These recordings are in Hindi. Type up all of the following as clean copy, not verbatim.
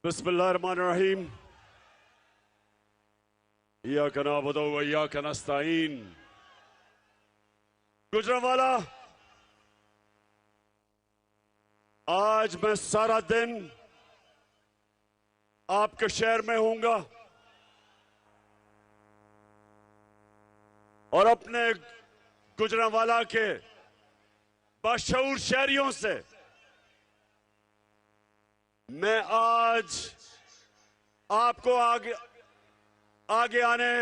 बिस्मिल्लाहिर्रहमानिर्रहीम। इय्याका नअबुदु व इय्याका नस्तईन। गुजरांवाला, आज मैं सारा दिन आपके शहर में हूंगा और अपने गुजरांवाला के बाशऊर शहरियों से मैं आज आपको आगे आने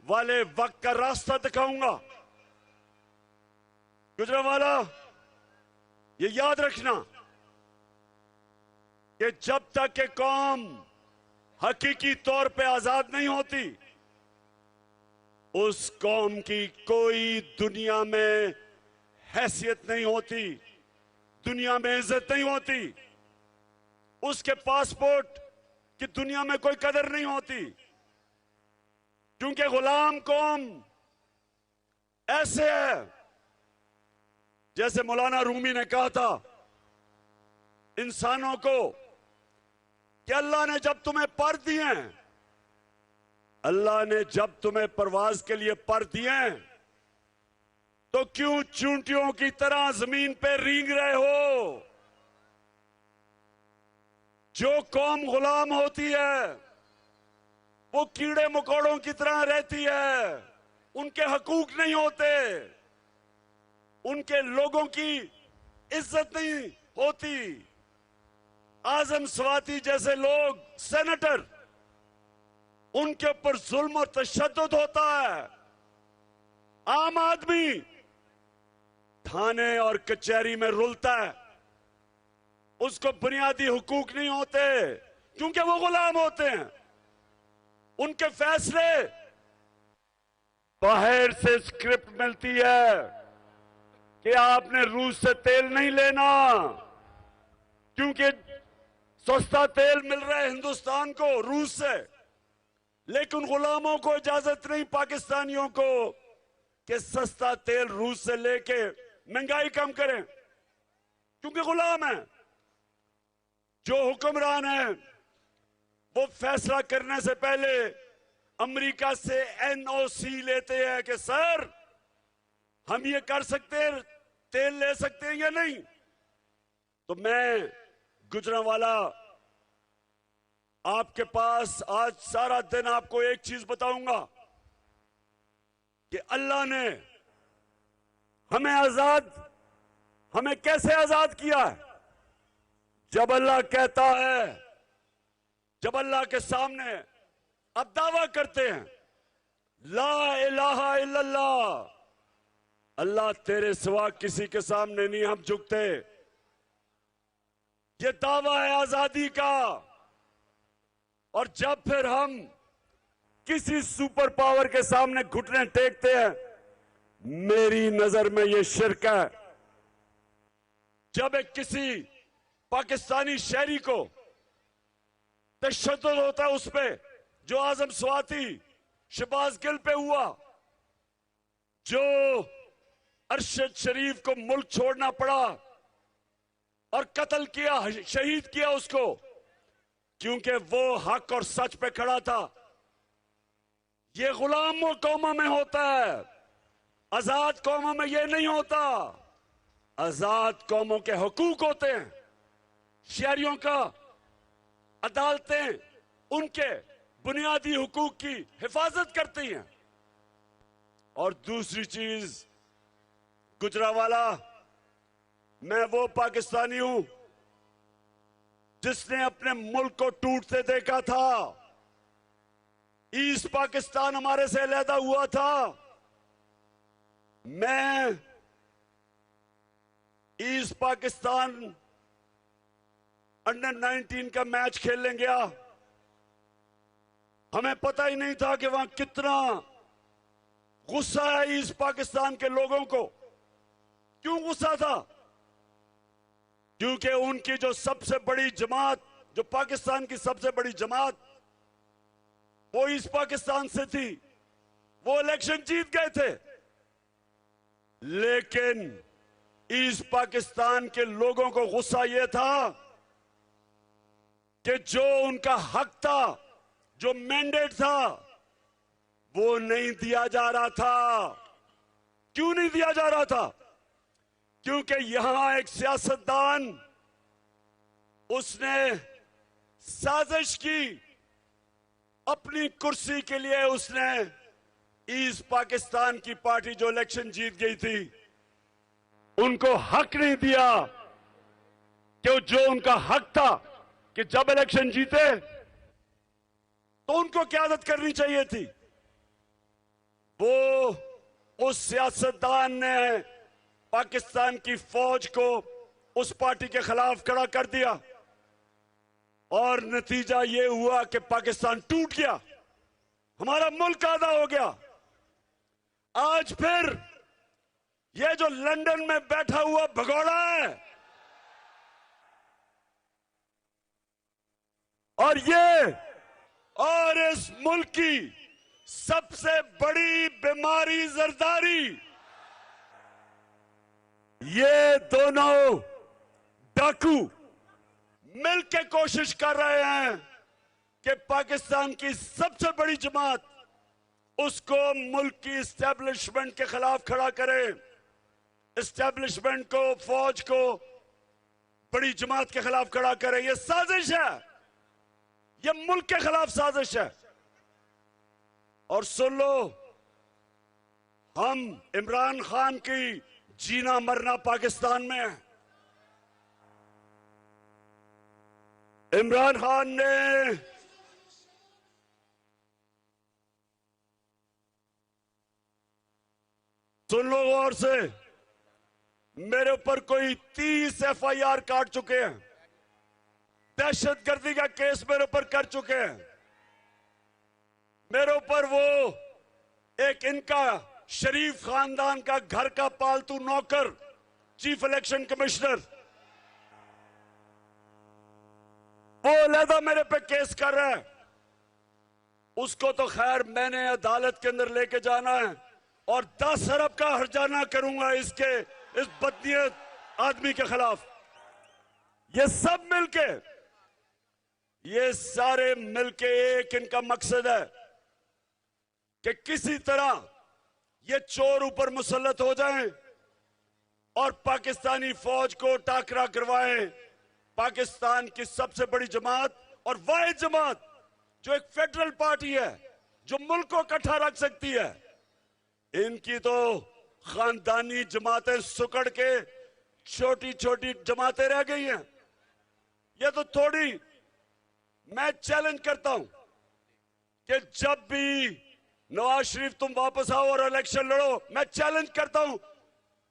वाले वक्त का रास्ता दिखाऊंगा। गुजरांवाला, ये याद रखना कि जब तक कि कौम हकीकी तौर पे आजाद नहीं होती, उस कौम की कोई दुनिया में हैसियत नहीं होती, दुनिया में इज्जत नहीं होती, उसके पासपोर्ट की दुनिया में कोई कदर नहीं होती। क्योंकि गुलाम कौम ऐसे है, जैसे मौलाना रूमी ने कहा था इंसानों को कि अल्लाह ने जब तुम्हें पर दिए हैं, अल्लाह ने जब तुम्हें परवाज के लिए पर दिए हैं, तो क्यों चूंटियों की तरह जमीन पे रींग रहे हो? जो कौम गुलाम होती है वो कीड़े मकोड़ों की तरह रहती है, उनके हकूक नहीं होते, उनके लोगों की इज्जत नहीं होती। आजम स्वाति जैसे लोग सेनेटर, उनके ऊपर जुल्म और तशद्दुद होता है। आम आदमी थाने और कचहरी में रुलता है, उसको बुनियादी हुकूक नहीं होते क्योंकि वो गुलाम होते हैं। उनके फैसले बाहर से स्क्रिप्ट मिलती है कि आपने रूस से तेल नहीं लेना क्योंकि सस्ता तेल मिल रहा है हिंदुस्तान को रूस से, लेकिन गुलामों को इजाजत नहीं, पाकिस्तानियों को, कि सस्ता तेल रूस से लेके महंगाई कम करें, क्योंकि गुलाम है। जो हुक्मरान है वो फैसला करने से पहले अमेरिका से एनओसी लेते हैं कि सर हम ये कर सकते हैं, तेल ले सकते हैं या नहीं। तो मैं गुजरांवाला आपके पास आज सारा दिन आपको एक चीज बताऊंगा कि अल्लाह ने हमें कैसे आजाद किया है। जब अल्लाह कहता है, जब अल्लाह के सामने अब दावा करते हैं ला इलाहा इल्लल्लाह, अल्लाह तेरे सिवा किसी के सामने नहीं हम झुकते, ये दावा है आजादी का। और जब फिर हम किसी सुपर पावर के सामने घुटने टेकते हैं, मेरी नजर में ये शिर्क है। जब एक किसी पाकिस्तानी शहरी को तशद्दुद होता है उस पे, जो आजम स्वाति शहबाज गिल पे हुआ, जो अरशद शरीफ को मुल्क छोड़ना पड़ा और कत्ल किया, शहीद किया उसको, क्योंकि वो हक और सच पे खड़ा था। ये गुलाम कौमों में होता है, आजाद कौमों में ये नहीं होता। आजाद कौमों के हुकूक होते हैं, शहरियों का अदालतें उनके बुनियादी हुकूक की हिफाजत करती हैं। और दूसरी चीज, गुजरांवाला, मैं वो पाकिस्तानी हूं जिसने अपने मुल्क को टूटते देखा था। ईस्ट पाकिस्तान हमारे से अलहदा हुआ था। मैं ईस्ट पाकिस्तान अंडर 19 का मैच खेलने गया, हमें पता ही नहीं था कि वहां कितना गुस्सा है ईस्ट पाकिस्तान के लोगों को। क्यों गुस्सा था? क्योंकि उनकी जो सबसे बड़ी जमात, जो पाकिस्तान की सबसे बड़ी जमात, वो ईस्ट पाकिस्तान से थी, वो इलेक्शन जीत गए थे। लेकिन ईस्ट पाकिस्तान के लोगों को गुस्सा यह था कि जो उनका हक था, जो मैंडेट था, वो नहीं दिया जा रहा था। क्यों नहीं दिया जा रहा था? क्योंकि यहां एक सियासतदान, उसने साजिश की अपनी कुर्सी के लिए। उसने ईस्ट पाकिस्तान की पार्टी जो इलेक्शन जीत गई थी, उनको हक नहीं दिया कि जो उनका हक था कि जब इलेक्शन जीते तो उनको क़यादत करनी चाहिए थी। वो उस सियासतदान ने पाकिस्तान की फौज को उस पार्टी के खिलाफ खड़ा कर दिया और नतीजा ये हुआ कि पाकिस्तान टूट गया, हमारा मुल्क आधा हो गया। आज फिर ये जो लंदन में बैठा हुआ भगोड़ा है और इस मुल्क की सबसे बड़ी बीमारी जरदारी, ये दोनों डाकू मिलकर कोशिश कर रहे हैं कि पाकिस्तान की सबसे बड़ी जमात उसको मुल्क की इस्टेब्लिशमेंट के खिलाफ खड़ा करे, इस्टेब्लिशमेंट को, फौज को बड़ी जमात के खिलाफ खड़ा करे। ये साजिश है, ये मुल्क के खिलाफ साजिश है। और सुन लो, हम इमरान खान की जीना मरना पाकिस्तान में है। इमरान खान ने सुन लो गौर से, मेरे ऊपर कोई 30 FIR काट चुके हैं, दहशतगर्दी का केस मेरे ऊपर कर चुके हैं। मेरे ऊपर वो एक इनका शरीफ खानदान का घर का पालतू नौकर, चीफ इलेक्शन कमिश्नर, वो अलहदा मेरे पे केस कर रहा है। उसको तो खैर मैंने अदालत के अंदर लेके जाना है और 10 अरब का हर्जाना करूंगा इस बदनीयत आदमी के खिलाफ। ये सब मिलके, ये सारे मिलके एक इनका मकसद है कि किसी तरह ये चोर ऊपर मुसल्लत हो जाएं और पाकिस्तानी फौज को टाकरा करवाएं। पाकिस्तान की सबसे बड़ी जमात और वाहिद जमात जो एक फेडरल पार्टी है, जो मुल्क को इकट्ठा रख सकती है, इनकी तो खानदानी जमातें सुकड़ के छोटी छोटी जमातें रह गई हैं। ये तो थोड़ी, मैं चैलेंज करता हूं कि जब भी नवाज शरीफ तुम वापस आओ और इलेक्शन लड़ो, मैं चैलेंज करता हूं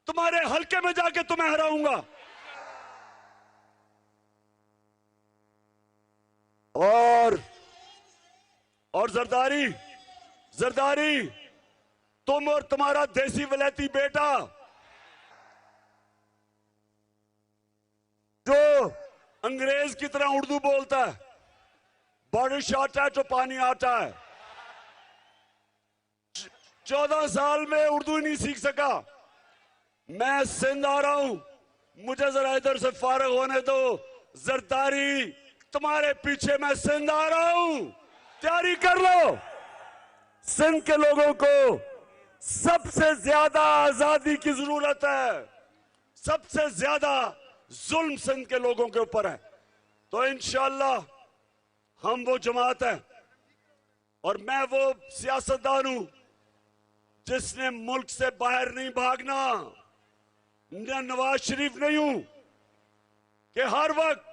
तुम्हारे हलके में जाके तुम्हें हराऊंगा। और जरदारी तुम और तुम्हारा देसी वलैती बेटा जो अंग्रेज की तरह उर्दू बोलता है, बारिश आता है तो पानी आता है, 14 साल में उर्दू ही नहीं सीख सका। मैं सिंध आ रहा हूं, मुझे जरा इधर से फारग होने दो। जरदारी तुम्हारे पीछे मैं सिंध आ रहा हूं, तैयारी कर लो। सिंध के लोगों को सबसे ज्यादा आजादी की जरूरत है, सबसे ज्यादा जुल्म सिंध के लोगों के ऊपर है। तो इंशाअल्लाह हम वो जमात है और मैं वो सियासतदान हूं जिसने मुल्क से बाहर नहीं भागना। मैं नवाज शरीफ नहीं हूं कि हर वक्त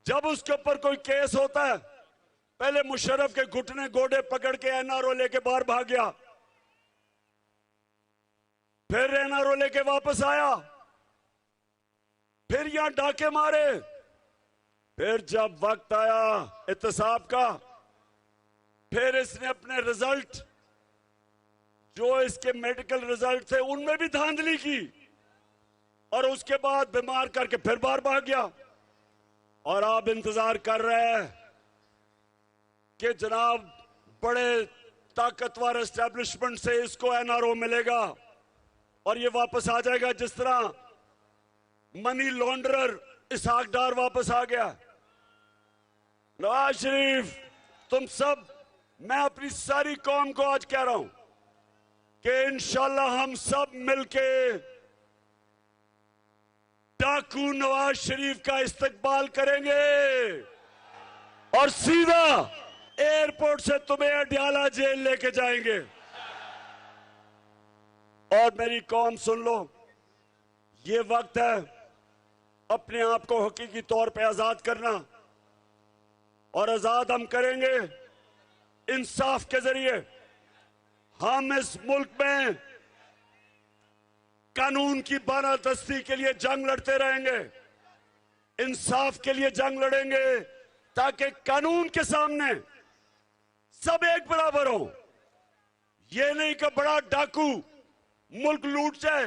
जब उसके ऊपर कोई केस होता है पहले मुशर्रफ के घुटने गोडे पकड़ के NRO लेके बाहर भाग गया, फिर NRO लेके वापस आया, फिर यहां डाके मारे, फिर जब वक्त आया एहतसाब का, फिर इसने अपने रिजल्ट, जो इसके मेडिकल रिजल्ट थे, उनमें भी धांधली की और उसके बाद बीमार करके फिर बाहर भाग गया। और आप इंतजार कर रहे हैं कि जनाब बड़े ताकतवर एस्टेब्लिशमेंट से इसको NRO मिलेगा और ये वापस आ जाएगा, जिस तरह मनी लॉन्ड्रर इसहाक डार वापस आ गया। नवाज शरीफ, तुम सब, मैं अपनी सारी कौम को आज कह रहा हूं कि इंशाल्लाह हम सब मिलके डाकू नवाज शरीफ का इस्तकबाल करेंगे और सीधा एयरपोर्ट से तुम्हें अडयाला जेल लेके जाएंगे। और मेरी कौम सुन लो, ये वक्त है अपने आप को हकीकी तौर पे आजाद करना, और आजाद हम करेंगे इंसाफ के जरिए। हम इस मुल्क में कानून की बालादस्ती के लिए जंग लड़ते रहेंगे, इंसाफ के लिए जंग लड़ेंगे, ताकि कानून के सामने सब एक बराबर हो। ये नहीं कि बड़ा डाकू मुल्क लूट जाए,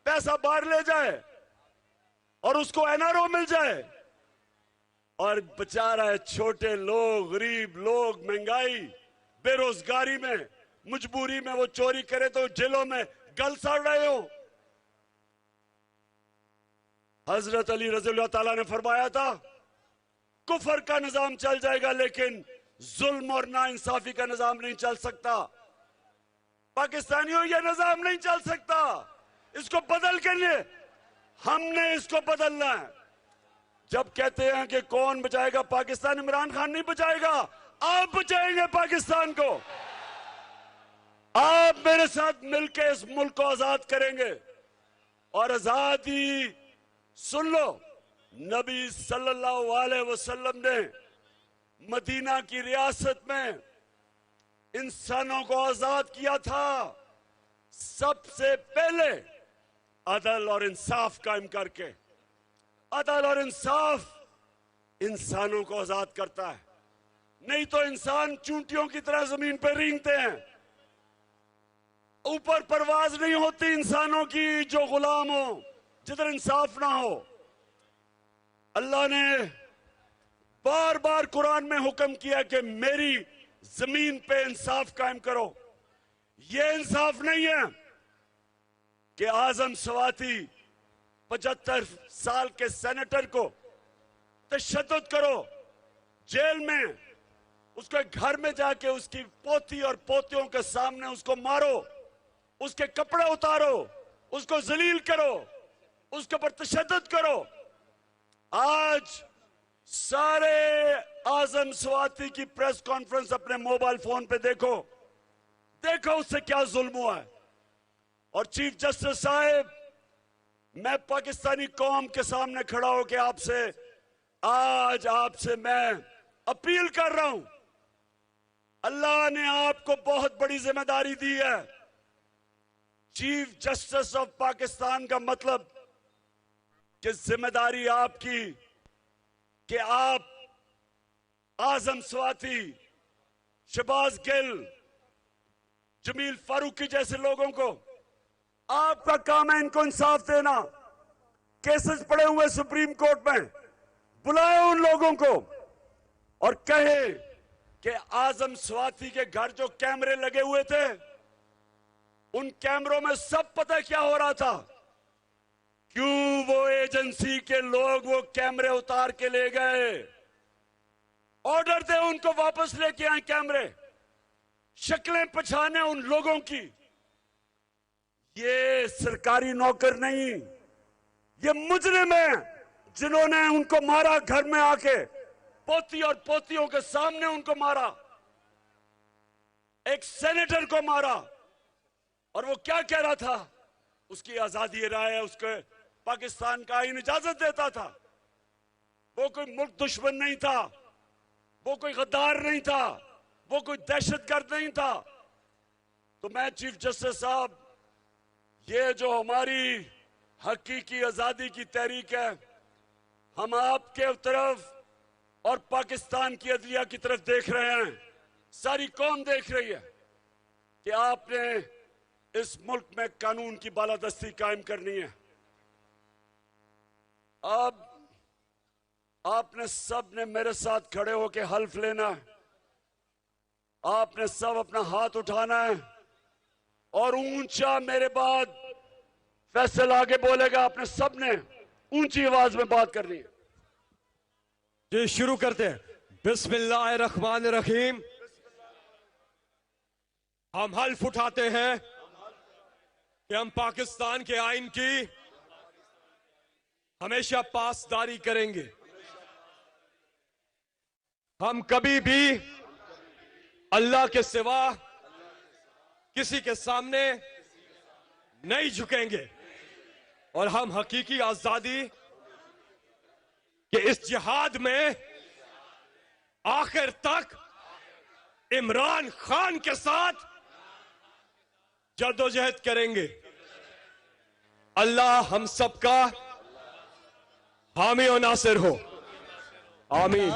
पैसा बाहर ले जाए और उसको एनआरओ मिल जाए, और बेचारा है छोटे लोग, गरीब लोग, महंगाई, बेरोजगारी में, मजबूरी में वो चोरी करे तो जेलों में गल सड़ रहे हो। हजरत अली रज़ियल्लाहु ताला ने फरमाया था, कुफर का निजाम चल जाएगा लेकिन जुल्म और नाइंसाफी का निजाम नहीं चल सकता। पाकिस्तानियों, यह निजाम नहीं चल सकता। इसको बदल के लिए हमने इसको बदलना है। जब कहते हैं कि कौन बचाएगा पाकिस्तान, इमरान खान नहीं बचाएगा, आप बचाएंगे पाकिस्तान को। आप मेरे साथ मिलकर इस मुल्क को आजाद करेंगे। और आजादी सुन लो, नबी सल्लल्लाहु अलैहि वसल्लम ने मदीना की रियासत में इंसानों को आजाद किया था सबसे पहले अदल और इंसाफ कायम करके। अदल और इंसाफ इंसानों को आजाद करता है, नहीं तो इंसान चूंटियों की तरह जमीन पर रेंगते हैं। ऊपर परवाज नहीं होती इंसानों की जो गुलाम हो, जिधर इंसाफ ना हो। अल्लाह ने बार बार कुरान में हुक्म किया कि मेरी जमीन पे इंसाफ कायम करो। ये इंसाफ नहीं है कि आजम सवाती 75 साल के सेनेटर को तशद्दुद करो, जेल में उसके घर में जाके उसकी पोती और पोतियों के सामने उसको मारो, उसके कपड़े उतारो, उसको जलील करो, उसके ऊपर तशद्दुद करो। आज सारे आजम सवाती की प्रेस कॉन्फ्रेंस अपने मोबाइल फोन पे देखो, देखो उससे क्या जुल्म हुआ है। और चीफ जस्टिस साहब, मैं पाकिस्तानी कौम के सामने खड़ा होकर आपसे मैं अपील कर रहा हूं, अल्लाह ने आपको बहुत बड़ी जिम्मेदारी दी है। चीफ जस्टिस ऑफ पाकिस्तान का मतलब कि जिम्मेदारी आपकी कि आप आजम सवाती, शहबाज गिल, जमील फारूकी जैसे लोगों को, आपका काम है इनको इंसाफ देना। केसेस पड़े हुए सुप्रीम कोर्ट में, बुलाए उन लोगों को और कहे कि आजम सवाती के घर जो कैमरे लगे हुए थे, उन कैमरों में सब पता क्या हो रहा था। क्यों वो एजेंसी के लोग वो कैमरे उतार के ले गए? ऑर्डर दे उनको वापस लेके आए कैमरे, शक्लें पहचाने उन लोगों की। ये सरकारी नौकर नहीं, ये मुजरिम है जिन्होंने उनको मारा, घर में आके पोती और पोतियों के सामने उनको मारा, एक सेनेटर को मारा। और वो क्या कह रहा था? उसकी आजादी राय है, उसके पाकिस्तान का आईन इजाजत देता था। वो कोई मुल्क दुश्मन नहीं था, वो कोई गद्दार नहीं था, वो कोई दहशतगर्द नहीं था। तो मैं चीफ जस्टिस साहब, ये जो हमारी हकीकी आजादी की तहरीक है, हम आपके तरफ और पाकिस्तान की अदलिया की तरफ देख रहे हैं, सारी कौम देख रही है कि आपने इस मुल्क में कानून की बालादस्ती कायम करनी है। अब आपने सब ने मेरे साथ खड़े होकर हल्फ लेना है, आपने सब अपना हाथ उठाना है और ऊंचा मेरे बाद फैसल आगे बोलेगा। आपने सब ने ऊंची आवाज में बात करनी है। जी शुरू करते हैं। बिस्मिल्लाहिर्रहमानिर्रहीम। हम हल्फ उठाते हैं कि हम पाकिस्तान के आइन की हमेशा पासदारी करेंगे। हम कभी भी अल्लाह के सिवा किसी के सामने नहीं झुकेंगे और हम हकीकी आजादी के इस जिहाद में आखिर तक इमरान खान के साथ जद्दोजहद करेंगे। अल्लाह हम सबका हामी और नासिर हो। आमीन।